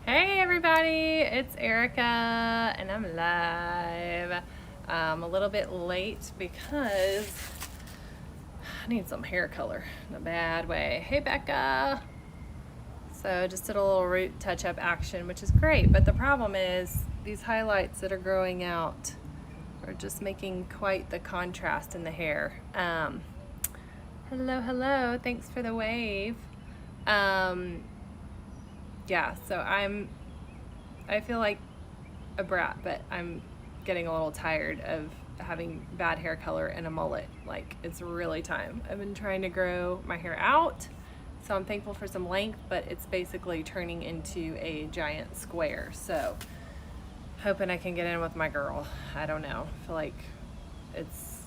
Hey everybody, it's Erica and I'm live. A little bit late because I need some hair color in a bad way. Hey Becca! So just did a little root touch-up action, which is great, but the problem is these highlights that are growing out are just making quite the contrast in the hair. Hello, thanks for the wave. Yeah, so I feel like a brat, but I'm getting a little tired of having bad hair color and a mullet. Like, it's really time. I've been trying to grow my hair out, so I'm thankful for some length, but it's basically turning into a giant square. So, hoping I can get in with my girl. I don't know. I feel like it's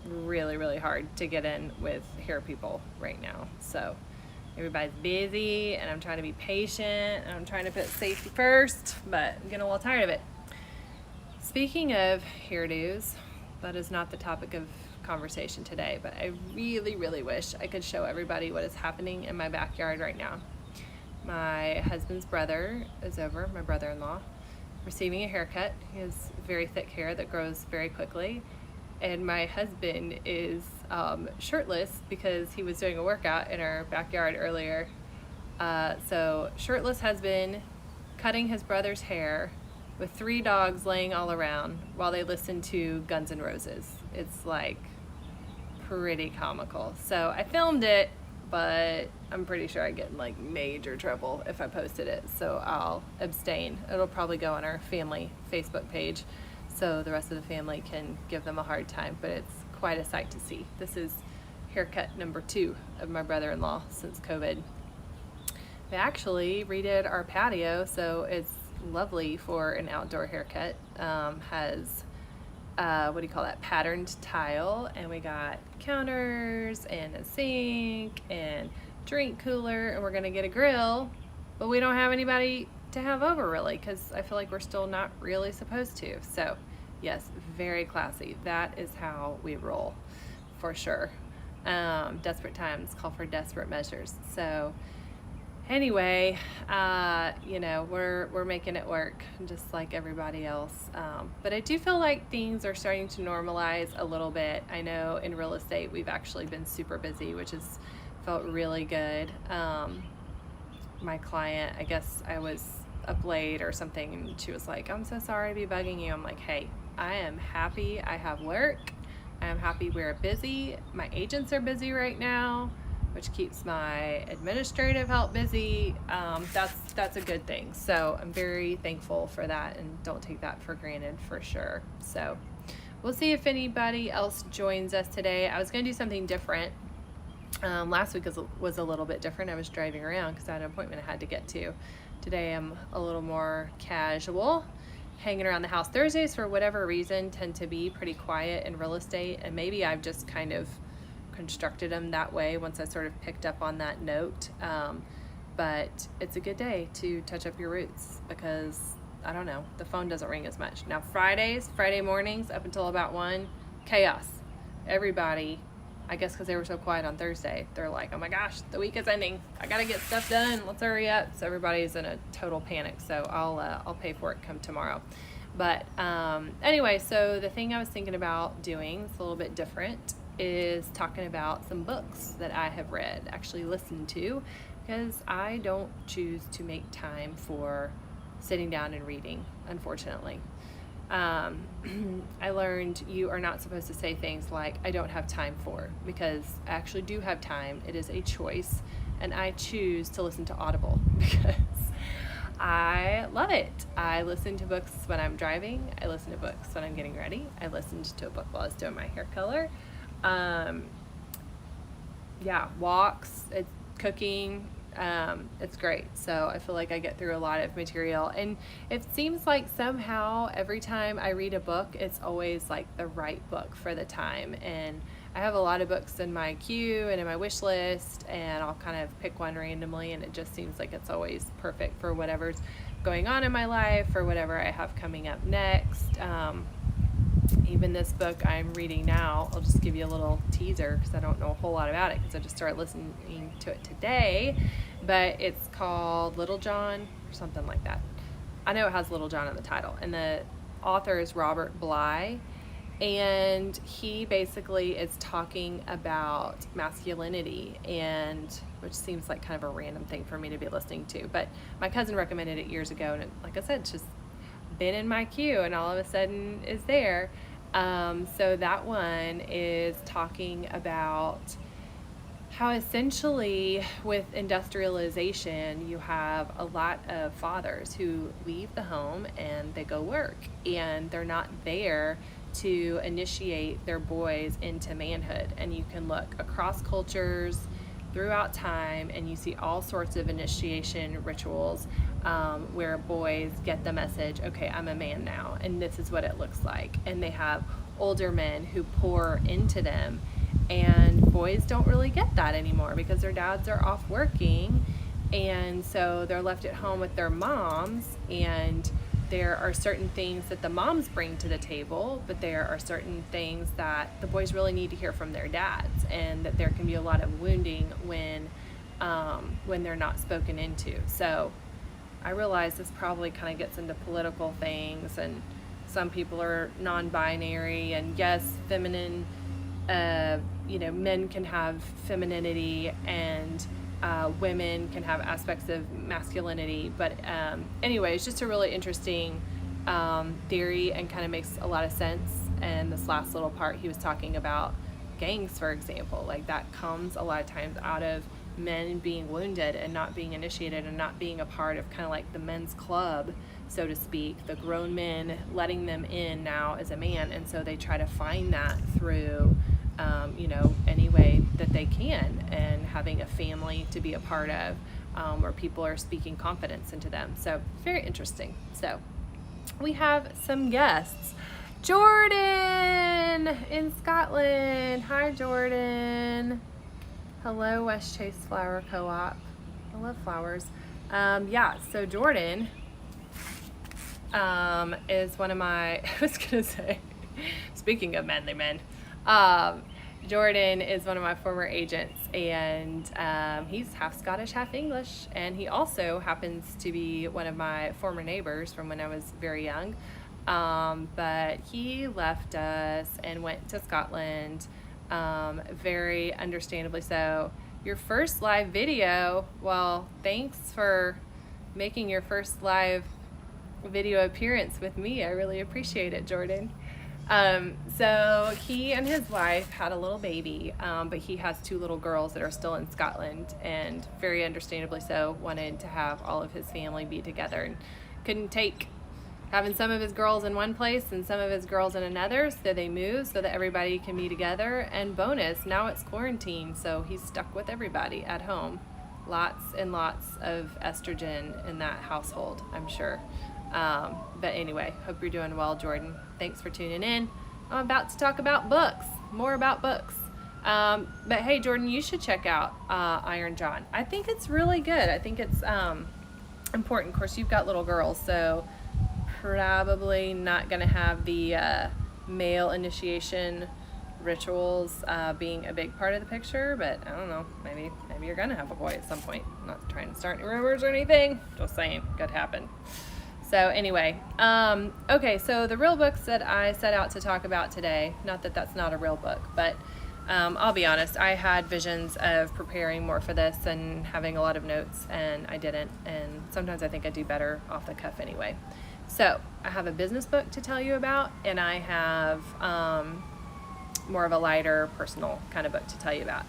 really, really hard to get in with hair people right now. So, everybody's busy and I'm trying to be patient and I'm trying to put safety first, but I'm getting a little tired of it. Speaking of hairdos, that is not the topic of conversation today, but I really, really wish I could show everybody what is happening in my backyard right now. My husband's brother is over, my brother-in-law, receiving a haircut. He has very thick hair that grows very quickly. And my husband is shirtless because he was doing a workout in our backyard earlier. So shirtless husband cutting his brother's hair with 3 dogs laying all around while they listen to Guns N' Roses. It's like pretty comical. So I filmed it, but I'm pretty sure I get in like major trouble if I posted it. So I'll abstain. It'll probably go on our family Facebook page, so the rest of the family can give them a hard time, but it's quite a sight to see. This is haircut number 2 of my brother-in-law since COVID. We actually redid our patio, so it's lovely for an outdoor haircut. Has, what do you call that, patterned tile, and we got counters and a sink and drink cooler, and we're gonna get a grill, but we don't have anybody to have over really, because I feel like we're still not really supposed to. So yes, very classy. That is how we roll, for sure. Desperate times call for desperate measures. So anyway, we're making it work just like everybody else. But I do feel like things are starting to normalize a little bit. I know in real estate we've actually been super busy, which has felt really good. My client, I guess I was up late or something, and she was like, I'm so sorry to be bugging you. I'm like, hey, I am happy I have work. I am happy we're busy. My agents are busy right now, which keeps my administrative help busy. That's a good thing. So I'm very thankful for that and don't take that for granted, for sure. So we'll see if anybody else joins us today. I was gonna do something different. Last week was a little bit different. I was driving around because I had an appointment I had to get to. Today I'm a little more casual, hanging around the house. Thursdays, for whatever reason, tend to be pretty quiet in real estate, and maybe I've just kind of constructed them that way once I sort of picked up on that note. But it's a good day to touch up your roots because, I don't know, the phone doesn't ring as much. Now Friday mornings up until about 1, chaos. Everybody, I guess because they were so quiet on Thursday, they're like, oh my gosh, the week is ending. I gotta get stuff done. Let's hurry up. So everybody's in a total panic. So I'll pay for it come tomorrow. But anyway, so the thing I was thinking about doing, it's a little bit different, is talking about some books that I have read, actually listened to, because I don't choose to make time for sitting down and reading, unfortunately. I learned you are not supposed to say things like, I don't have time for, because I actually do have time. It is a choice, and I choose to listen to Audible because I love it. I listen to books when I'm driving. I listen to books when I'm getting ready. I listened to a book while I was doing my hair color. Walks, it's cooking. It's great. So I feel like I get through a lot of material, and it seems like somehow every time I read a book, it's always like the right book for the time. And I have a lot of books in my queue and in my wish list, and I'll kind of pick one randomly, and it just seems like it's always perfect for whatever's going on in my life or whatever I have coming up next. Even this book I'm reading now, I'll just give you a little teaser because I don't know a whole lot about it because I just started listening to it today, but it's called Little John or something like that. I know it has Little John in the title, and the author is Robert Bly, and he basically is talking about masculinity, and which seems like kind of a random thing for me to be listening to, but my cousin recommended it years ago, and like I said, it's just been in my queue and all of a sudden is there. So that one is talking about how essentially with industrialization, you have a lot of fathers who leave the home and they go work, and they're not there to initiate their boys into manhood. And you can look across cultures throughout time and you see all sorts of initiation rituals where boys get the message, okay, I'm a man now, and this is what it looks like. And they have older men who pour into them. And boys don't really get that anymore because their dads are off working, and so they're left at home with their moms, and there are certain things that the moms bring to the table, but there are certain things that the boys really need to hear from their dads, and that there can be a lot of wounding when they're not spoken into. So I realize this probably kind of gets into political things, and some people are non-binary, and yes, feminine, men can have femininity, and women can have aspects of masculinity. But anyway, it's just a really interesting theory and kind of makes a lot of sense. And this last little part, he was talking about gangs, for example. Like that comes a lot of times out of men being wounded and not being initiated and not being a part of kind of like the men's club, so to speak, the grown men letting them in now as a man. And so they try to find that through any way that they can, and having a family to be a part of, where people are speaking confidence into them. So very interesting. So we have some guests. Jordan in Scotland. Hi, Jordan. Hello, West Chase Flower Co-op. I love flowers. So Jordan is one of my, I was going to say, speaking of manly men, Jordan is one of my former agents, and he's half Scottish, half English, and he also happens to be one of my former neighbors from when I was very young, but he left us and went to Scotland, very understandably so. Your first live video, well, thanks for making your first live video appearance with me. I really appreciate it, Jordan. So he and his wife had a little baby, but he has 2 little girls that are still in Scotland, and very understandably so wanted to have all of his family be together, and couldn't take having some of his girls in one place and some of his girls in another, so they moved so that everybody can be together. And bonus, now it's quarantine, so he's stuck with everybody at home. Lots and lots of estrogen in that household, I'm sure. But anyway, hope you're doing well, Jordan. Thanks for tuning in. I'm about to talk about books, more about books. But hey, Jordan, you should check out Iron John. I think it's really good. I think it's important. Of course, you've got little girls, so probably not going to have the male initiation rituals being a big part of the picture, but I don't know, maybe you're going to have a boy at some point. I'm not trying to start any rumors or anything, just saying, could happen. So anyway, okay, so the real books that I set out to talk about today, not that that's not a real book, but I'll be honest, I had visions of preparing more for this and having a lot of notes, and I didn't, and sometimes I think I do better off the cuff anyway. So I have a business book to tell you about, and I have more of a lighter personal kind of book to tell you about.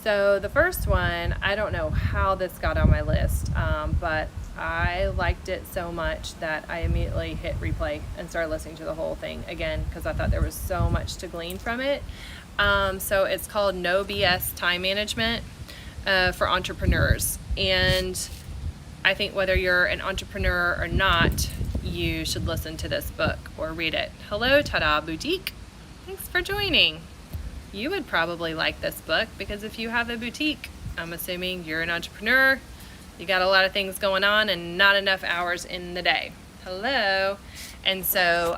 So the first one, I don't know how this got on my list, but I liked it so much that I immediately hit replay and started listening to the whole thing again because I thought there was so much to glean from it. So it's called No BS Time Management for Entrepreneurs. And I think whether you're an entrepreneur or not, you should listen to this book or read it. Hello, Tada Boutique. Thanks for joining. You would probably like this book because if you have a boutique, I'm assuming you're an entrepreneur, you got a lot of things going on and not enough hours in the day. Hello. And so,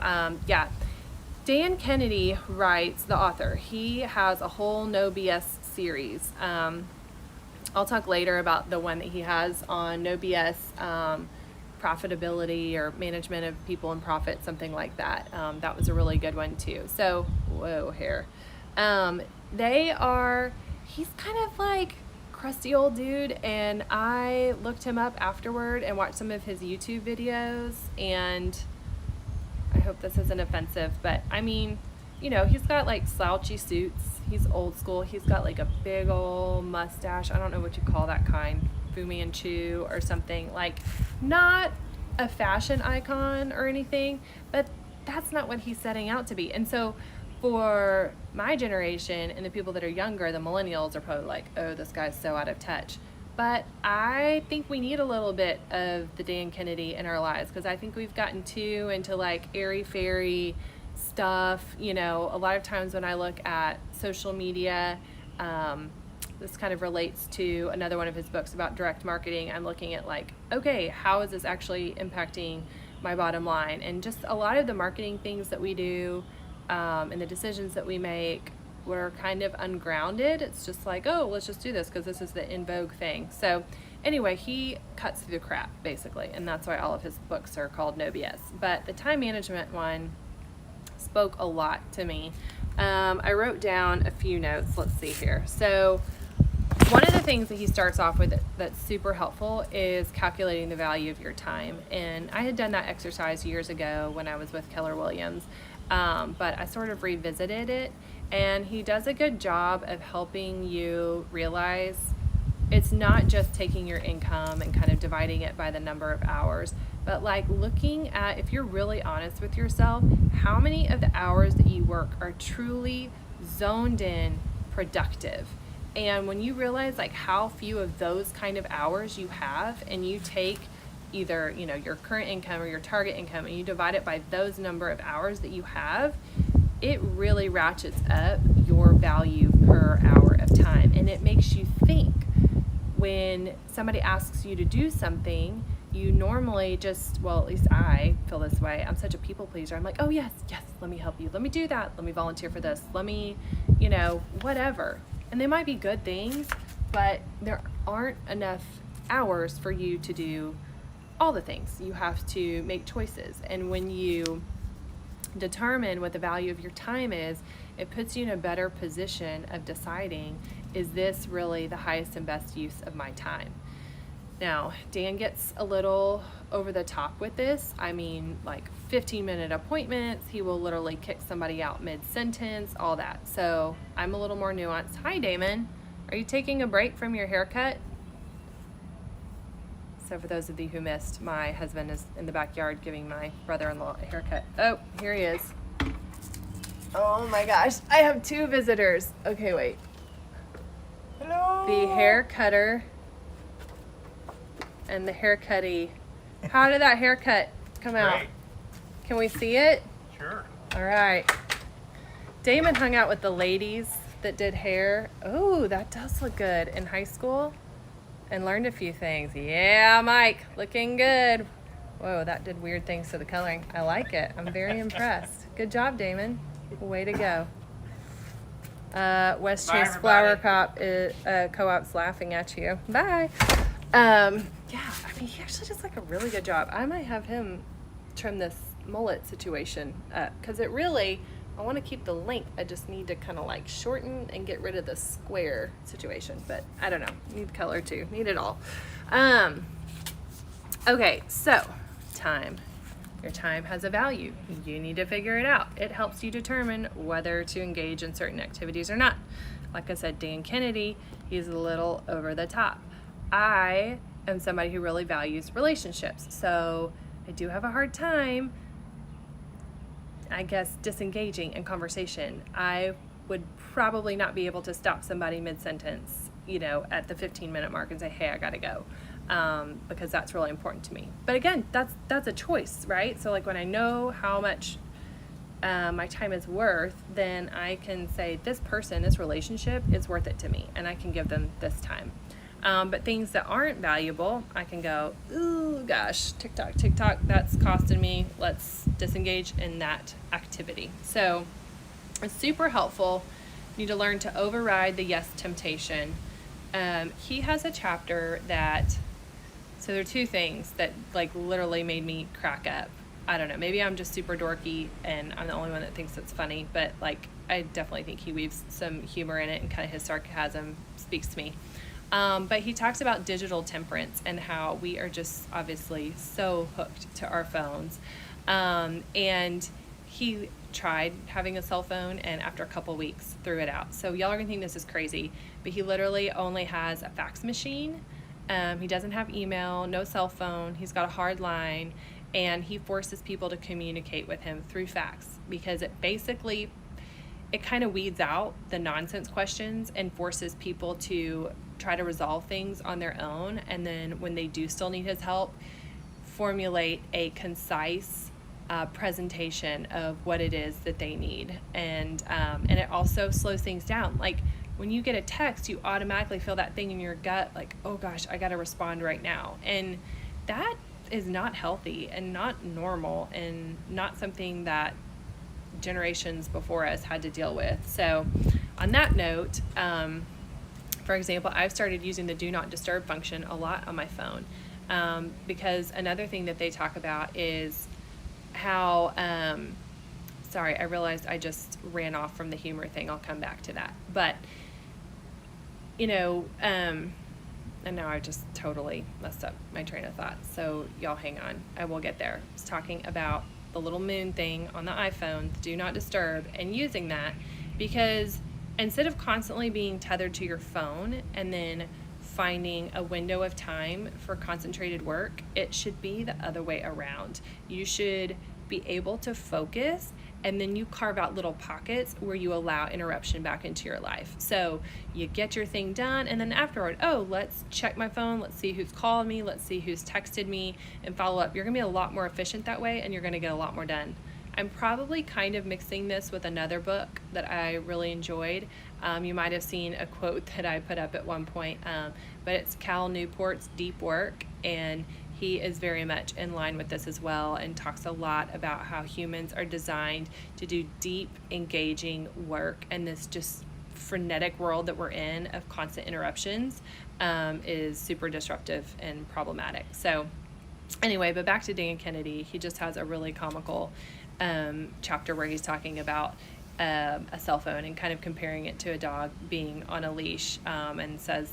Dan Kennedy writes, the author, he has a whole No BS series. I'll talk later about the one that he has on No BS, profitability or management of people and profit, something like that. That was a really good one too. So, whoa, hair. He's kind of like crusty old dude, and I looked him up afterward and watched some of his YouTube videos, and I hope this isn't offensive, but I mean, he's got like slouchy suits. He's old school. He's got like a big old mustache. I don't know what you call that kind, Fu Manchu or something. Like, not a fashion icon or anything, but that's not what he's setting out to be. And so for my generation and the people that are younger, the millennials, are probably like, oh, this guy's so out of touch. But I think we need a little bit of the Dan Kennedy in our lives, because I think we've gotten too into like airy-fairy stuff. A lot of times when I look at social media, this kind of relates to another one of his books about direct marketing. I'm looking at like, okay, how is this actually impacting my bottom line? And just a lot of the marketing things that we do, and the decisions that we make, were kind of ungrounded. It's just like, oh, let's just do this because this is the in vogue thing. So anyway, he cuts through the crap basically, and that's why all of his books are called No BS. But the time management one spoke a lot to me. I wrote down a few notes. Let's see here. So one of the things that he starts off with that's super helpful is calculating the value of your time. And I had done that exercise years ago when I was with Keller Williams, but I sort of revisited it. And he does a good job of helping you realize it's not just taking your income and kind of dividing it by the number of hours, but like looking at, if you're really honest with yourself, how many of the hours that you work are truly zoned in productive. And when you realize like how few of those kind of hours you have, and you take either, your current income or your target income, and you divide it by those number of hours that you have, it really ratchets up your value per hour of time. And it makes you think. When somebody asks you to do something, you normally just, well, at least I feel this way. I'm such a people pleaser. I'm like, oh yes, let me help you. Let me do that. Let me volunteer for this. Let me, whatever. And they might be good things, but there aren't enough hours for you to do all the things. You have to make choices. And when you determine what the value of your time is, it puts you in a better position of deciding, is this really the highest and best use of my time? Now, Dan gets a little over the top with this. I mean, like 15-minute appointments, he will literally kick somebody out mid-sentence, all that. So I'm a little more nuanced. Hi, Damon. Are you taking a break from your haircut? So for those of you who missed, my husband is in the backyard giving my brother-in-law a haircut. Oh, here he is. Oh my gosh, I have two visitors. Okay, wait. Hello. The hair cutter and the haircutty. How did that haircut come out? Great. Can we see it? Sure. All right. Damon hung out with the ladies that did hair. Oh, that does look good. In high school. And learned a few things. Yeah, Mike, looking good. Whoa, that did weird things to the coloring. I like it. I'm very impressed. Good job, Damon. Way to go. West Bye, Chase Flower everybody. Co-op's laughing at you. Bye. Yeah, I mean, he actually does like a really good job. I might have him trim this mullet situation up, because it really, I want to keep the length. I just need to kind of like shorten and get rid of the square situation. But I don't know. Need color too. Need it all. Okay, so time. Your time has a value. You need to figure it out. It helps you determine whether to engage in certain activities or not. Like I said, Dan Kennedy, he's a little over the top. I am somebody who really values relationships. So I do have a hard time, I guess, disengaging in conversation. I would probably not be able to stop somebody mid-sentence, at the 15-minute mark and say, hey, I gotta go. Because that's really important to me. But again, that's a choice, right? So like when I know how much my time is worth, then I can say this person, this relationship is worth it to me, and I can give them this time. But things that aren't valuable, I can go, ooh, gosh, TikTok, that's costing me. Let's disengage in that activity. So it's super helpful. You need to learn to override the yes temptation. He has a chapter that, so there are two things that like literally made me crack up. I don't know, maybe I'm just super dorky and I'm the only one that thinks it's funny, but like I definitely think he weaves some humor in it and kind of his sarcasm speaks to me. But he talks about digital temperance and how we are just obviously so hooked to our phones. And he tried having a cell phone and after a couple weeks threw it out. So y'all are gonna think this is crazy, but he literally only has a fax machine. He doesn't have email, no cell phone. He's got a hard line, and he forces people to communicate with him through fax because it kind of weeds out the nonsense questions and forces people to try to resolve things on their own. And then when they do still need his help, formulate a concise presentation of what it is that they need. And it also slows things down. Like when you get a text, you automatically feel that thing in your gut, like, oh gosh, I got to respond right now. And that is not healthy and not normal and not something that generations before us had to deal with. So on that note, for example, I've started using the do not disturb function a lot on my phone, because another thing that they talk about is how, sorry, I realized I just ran off from the humor thing. I'll come back to that. But, and now I just totally messed up my train of thought. So y'all hang on. I will get there. I was talking about the little moon thing on the iPhone, the do not disturb, and using that because instead of constantly being tethered to your phone and then finding a window of time for concentrated work, it should be the other way around. You should be able to focus, and then you carve out little pockets where you allow interruption back into your life. So you get your thing done, and then afterward, oh, let's check my phone, let's see who's called me, let's see who's texted me, and follow up. You're gonna be a lot more efficient that way, and you're gonna get a lot more done. I'm probably kind of mixing this with another book that I really enjoyed. You might have seen a quote that I put up at one point, but it's Cal Newport's Deep Work, and he is very much in line with this as well and talks a lot about how humans are designed to do deep, engaging work, and this just frenetic world that we're in of constant interruptions is super disruptive and problematic. So anyway, but back to Dan Kennedy, he just has a really comical chapter where he's talking about a cell phone and kind of comparing it to a dog being on a leash, and says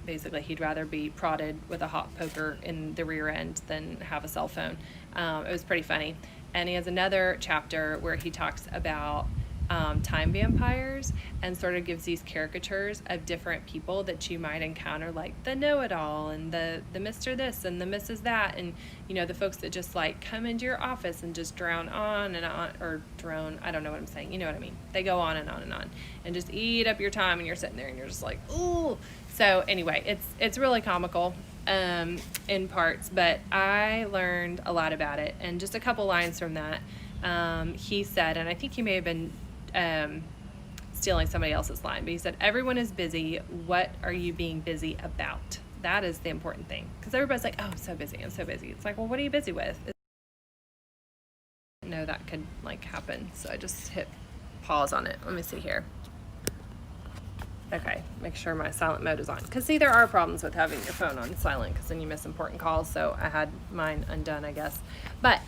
basically he'd rather be prodded with a hot poker in the rear end than have a cell phone. It was pretty funny. And he has another chapter where he talks about time vampires and sort of gives these caricatures of different people that you might encounter, like the know-it-all and the Mr. This and the Mrs. That, and the folks that just like come into your office and just drone on and on, or drone, I don't know what I'm saying, you know what I mean, they go on and on and on and just eat up your time, and you're sitting there and you're just like, ooh. So anyway, it's really comical in parts, but I learned a lot about it. And just a couple lines from that, he said, and I think he may have been stealing somebody else's line, but he said, everyone is busy. What are you being busy about? That is the important thing, because everybody's like, oh, I'm so busy. It's like, well, what are you busy with? I didn't know that could like happen, so I just hit pause on it. Let me see here. Okay, make sure my silent mode is on, because see, there are problems with having your phone on silent, because then you miss important calls. So I had mine undone, I guess. But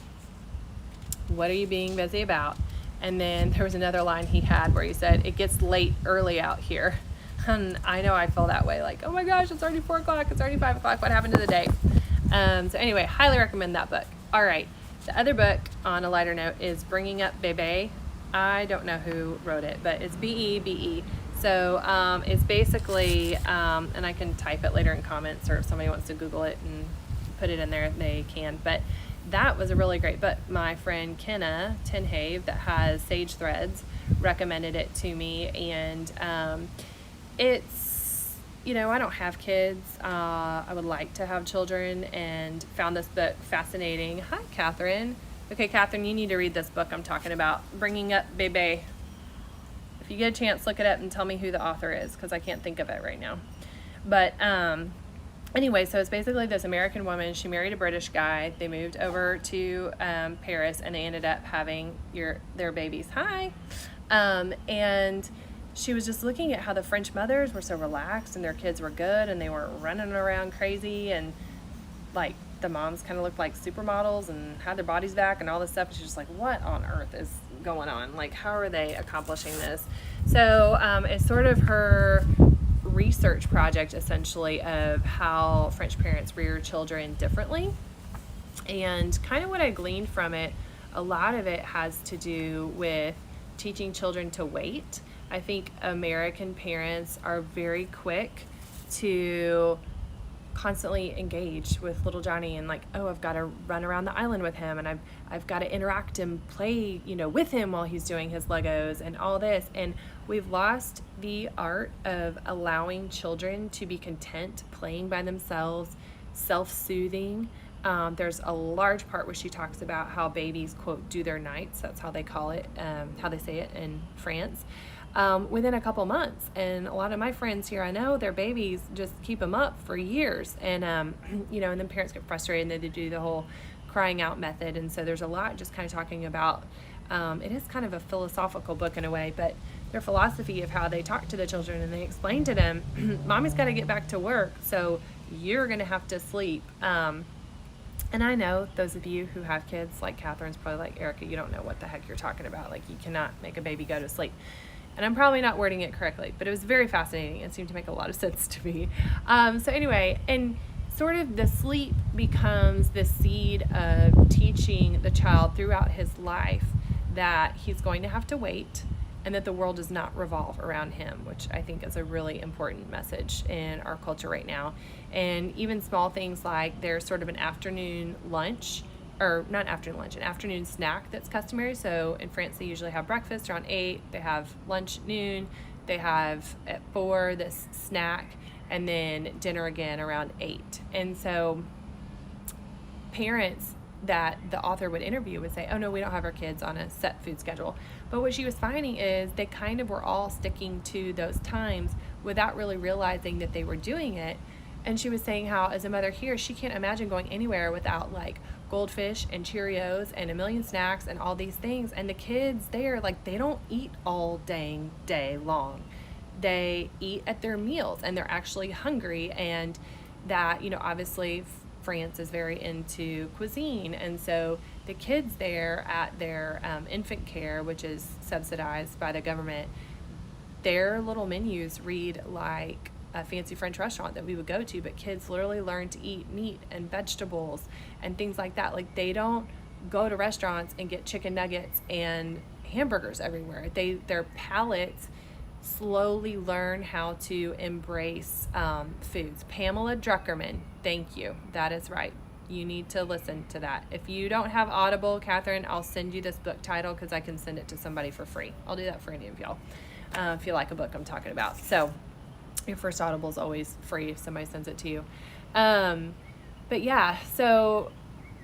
what are you being busy about? And then there was another line he had where he said, it gets late early out here. And I know I feel that way, like, oh my gosh, it's already 4 o'clock, it's already 5 o'clock, what happened to the day? So anyway, highly recommend that book. All right, the other book on a lighter note is Bringing Up Bebe. I don't know who wrote it, but it's B-E-B-E. So it's basically, and I can type it later in comments, or if somebody wants to Google it and put it in there, they can. But that was a really great book. My friend Kenna Tenhave, that has Sage Threads, recommended it to me. And it's, I don't have kids. I would like to have children, and found this book fascinating. Hi, Catherine. Okay, Catherine, you need to read this book I'm talking about, Bringing Up Bebe. If you get a chance, look it up and tell me who the author is, because I can't think of it right now. But anyway, so it's basically this American woman. She married a British guy. They moved over to Paris, and they ended up having their babies. Hi. And she was just looking at how the French mothers were so relaxed and their kids were good and they weren't running around crazy, and like the moms kind of looked like supermodels and had their bodies back and all this stuff. She's just like, what on earth is going on? Like, how are they accomplishing this? So it's sort of her research project, essentially, of how French parents rear children differently. And kind of what I gleaned from it, a lot of it has to do with teaching children to wait. I think American parents are very quick to constantly engage with little Johnny and like, oh, I've got to run around the island with him, and I've got to interact and play, with him while he's doing his Legos and all this. And we've lost the art of allowing children to be content playing by themselves, self-soothing. There's a large part where she talks about how babies, quote, do their nights. That's how they call it, how they say it in France. Within a couple months. And a lot of my friends here, I know their babies just keep them up for years. And, and then parents get frustrated and they do the whole crying out method. And so there's a lot just kind of talking about, it is kind of a philosophical book in a way, but their philosophy of how they talk to the children, and they explain to them, mommy's got to get back to work, so you're going to have to sleep. And I know those of you who have kids, like Catherine's probably like, Erica, you don't know what the heck you're talking about. Like, you cannot make a baby go to sleep. And I'm probably not wording it correctly, but it was very fascinating and seemed to make a lot of sense to me. So anyway, and sort of the sleep becomes the seed of teaching the child throughout his life that he's going to have to wait and that the world does not revolve around him, which I think is a really important message in our culture right now. And even small things like there's sort of an afternoon lunch, or not afternoon lunch, an afternoon snack that's customary. So in France, they usually have breakfast around 8, they have lunch at noon, they have at 4 this snack, and then dinner again around 8. And so parents that the author would interview would say, oh no, we don't have our kids on a set food schedule. But what she was finding is they kind of were all sticking to those times without really realizing that they were doing it. And she was saying how, as a mother here, she can't imagine going anywhere without like goldfish and Cheerios and a million snacks and all these things. And the kids there, like, they don't eat all dang day long. They eat at their meals and they're actually hungry. And that, obviously France is very into cuisine. And so the kids there at their infant care, which is subsidized by the government, their little menus read like a fancy French restaurant that we would go to, but kids literally learn to eat meat and vegetables and things like that. Like, they don't go to restaurants and get chicken nuggets and hamburgers everywhere. Their palates slowly learn how to embrace foods. Pamela Druckerman, thank you. That is right. You need to listen to that. If you don't have Audible, Catherine, I'll send you this book title because I can send it to somebody for free. I'll do that for any of y'all if you like a book I'm talking about. So your first Audible is always free if somebody sends it to you. But yeah, so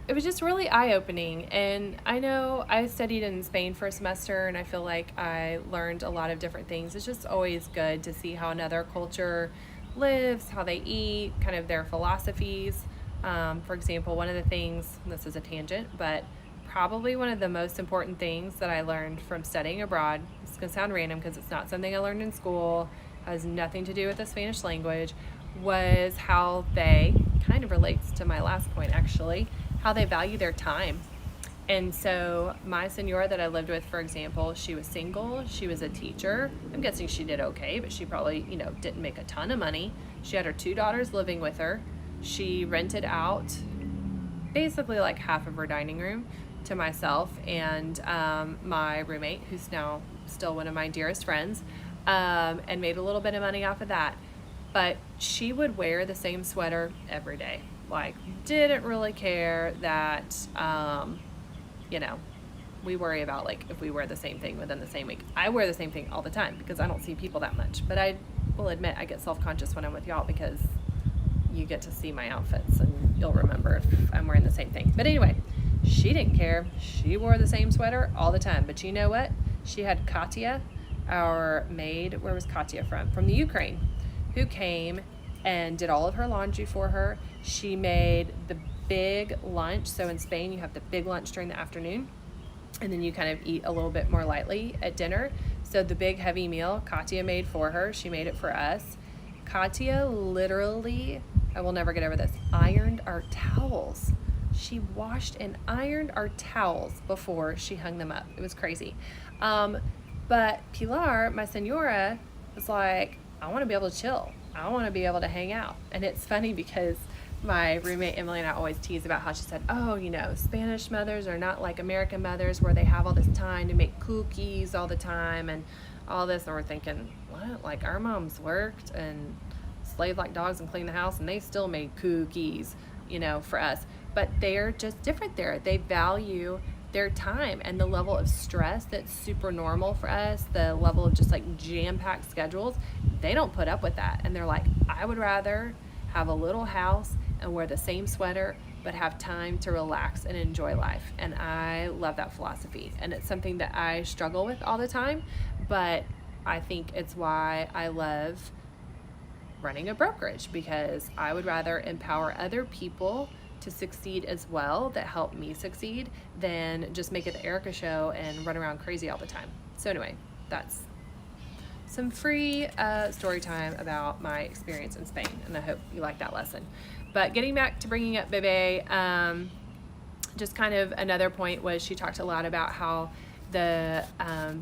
it was just really eye-opening. And I know I studied in Spain for a semester, and I feel like I learned a lot of different things. It's just always good to see how another culture lives, how they eat, kind of their philosophies. For example, one of the things, this is a tangent, but probably one of the most important things that I learned from studying abroad, it's going to sound random because it's not something I learned in school, has nothing to do with the Spanish language, was how they, kind of relates to my last point actually, how they value their time. And so my senora that I lived with, for example, she was single, she was a teacher. I'm guessing she did okay, but she probably, didn't make a ton of money. She had her 2 daughters living with her. She rented out basically like half of her dining room to myself and my roommate, who's now still one of my dearest friends, and made a little bit of money off of that. But she would wear the same sweater every day. Like, didn't really care that, we worry about like if we wear the same thing within the same week. I wear the same thing all the time because I don't see people that much. But I will admit I get self-conscious when I'm with y'all because you get to see my outfits and you'll remember if I'm wearing the same thing. But anyway, she didn't care. She wore the same sweater all the time. But you know what? She had Katya, our maid. Where was Katya from? From the Ukraine, who came and did all of her laundry for her. She made the big lunch. So in Spain, you have the big lunch during the afternoon, and then you kind of eat a little bit more lightly at dinner. So the big heavy meal, Katya made for her. She made it for us. Katya literally, I will never get over this, ironed our towels. She washed and ironed our towels before she hung them up. It was crazy. But Pilar, my senora, was like, I want to be able to chill. I want to be able to hang out. And it's funny because my roommate Emily and I always tease about how she said, oh, Spanish mothers are not like American mothers where they have all this time to make cookies all the time and all this. And we're thinking, what? Like, our moms worked and slaved like dogs and cleaned the house, and they still made cookies, for us. But they're just different there. They value their time, and the level of stress that's super normal for us, the level of just like jam-packed schedules, they don't put up with that. And they're like, I would rather have a little house and wear the same sweater, but have time to relax and enjoy life. And I love that philosophy. And it's something that I struggle with all the time, but I think it's why I love running a brokerage, because I would rather empower other people to succeed as well, that help me succeed, than just make it the Erica show and run around crazy all the time. So anyway, that's some free story time about my experience in Spain, and I hope you like that lesson. But getting back to bringing up Bebe, just kind of another point was she talked a lot about how the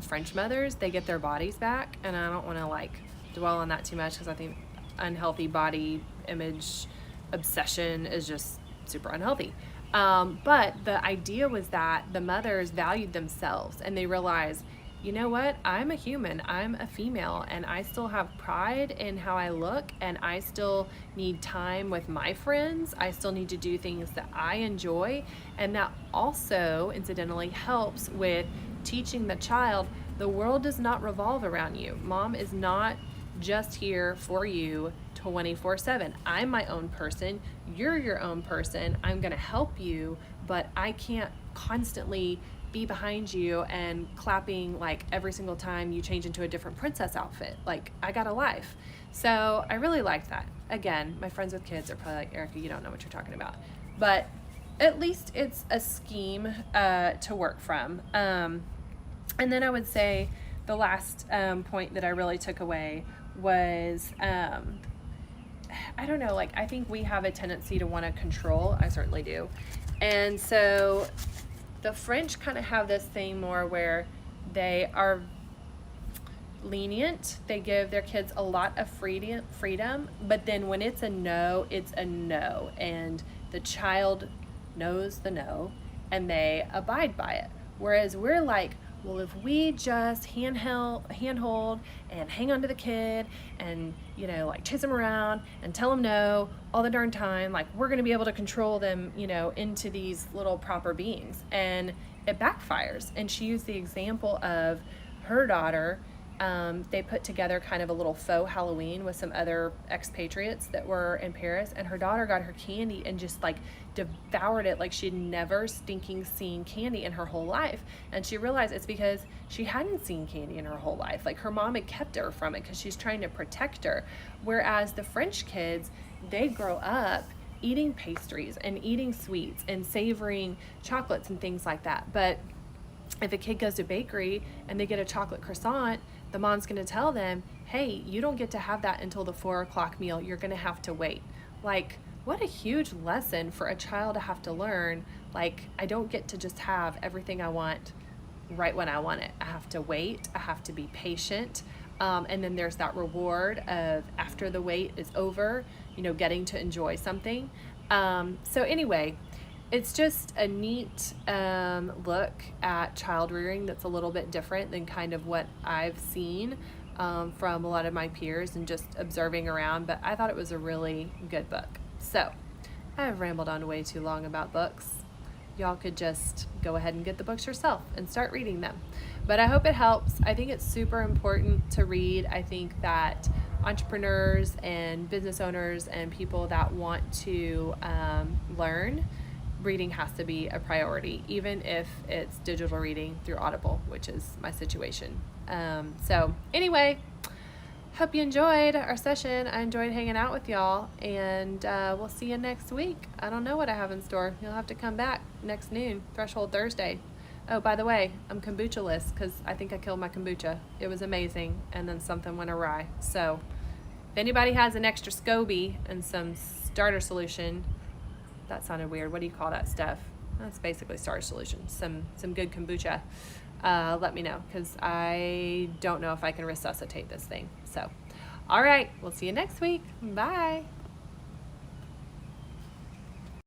French mothers, they get their bodies back, and I don't want to like dwell on that too much because I think unhealthy body image obsession is just super unhealthy. But the idea was that the mothers valued themselves, and they realized, you know what, I'm a human, I'm a female, and I still have pride in how I look, and I still need time with my friends. I still need to do things that I enjoy, and that also incidentally helps with teaching the child the world does not revolve around you. Mom is not just here for you 24/7. I'm my own person. You're your own person. I'm going to help you, but I can't constantly be behind you and clapping like every single time you change into a different princess outfit. Like, I got a life. So I really like that. Again, my friends with kids are probably like, Erica, you don't know what you're talking about. But at least it's a scheme to work from. And then I would say the last point that I really took away was, I don't know, like, I think we have a tendency to want to control. I certainly do. And so the French kind of have this thing more where they are lenient. They give their kids a lot of freedom, but then when it's a no, it's a no. And the child knows the no, and they abide by it. Whereas we're like, well, if we just handhold and hang on to the kid and, like chase them around and tell them no all the darn time, like we're going to be able to control them, into these little proper beings. And it backfires. And she used the example of her daughter. They put together kind of a little faux Halloween with some other expatriates that were in Paris, and her daughter got her candy and just like devoured it like she'd never stinking seen candy in her whole life. And she realized it's because she hadn't seen candy in her whole life. Like, her mom had kept her from it because she's trying to protect her. Whereas the French kids, they grow up eating pastries and eating sweets and savoring chocolates and things like that. But if a kid goes to bakery and they get a chocolate croissant, the mom's going to tell them, hey, you don't get to have that until the 4:00 meal. You're going to have to wait. Like, what a huge lesson for a child to have to learn. Like, I don't get to just have everything I want right when I want it. I have to wait. I have to be patient. And then there's that reward of, after the wait is over, getting to enjoy something. So anyway, it's just a neat look at child rearing that's a little bit different than kind of what I've seen from a lot of my peers and just observing around. But I thought it was a really good book. So I've rambled on way too long about books. Y'all could just go ahead and get the books yourself and start reading them. But I hope it helps. I think it's super important to read. I think that entrepreneurs and business owners and people that want to learn, reading has to be a priority, even if it's digital reading through Audible, which is my situation. So anyway, hope you enjoyed our session. I enjoyed hanging out with y'all, and we'll see you next week. I don't know what I have in store. You'll have to come back next noon, Threshold Thursday. Oh, by the way, I'm kombucha-less because I think I killed my kombucha. It was amazing, and then something went awry. So if anybody has an extra SCOBY and some starter solution, that sounded weird. What do you call that stuff? That's basically starter solution. Some good kombucha. Let me know, because I don't know if I can resuscitate this thing. So, all right, we'll see you next week. Bye.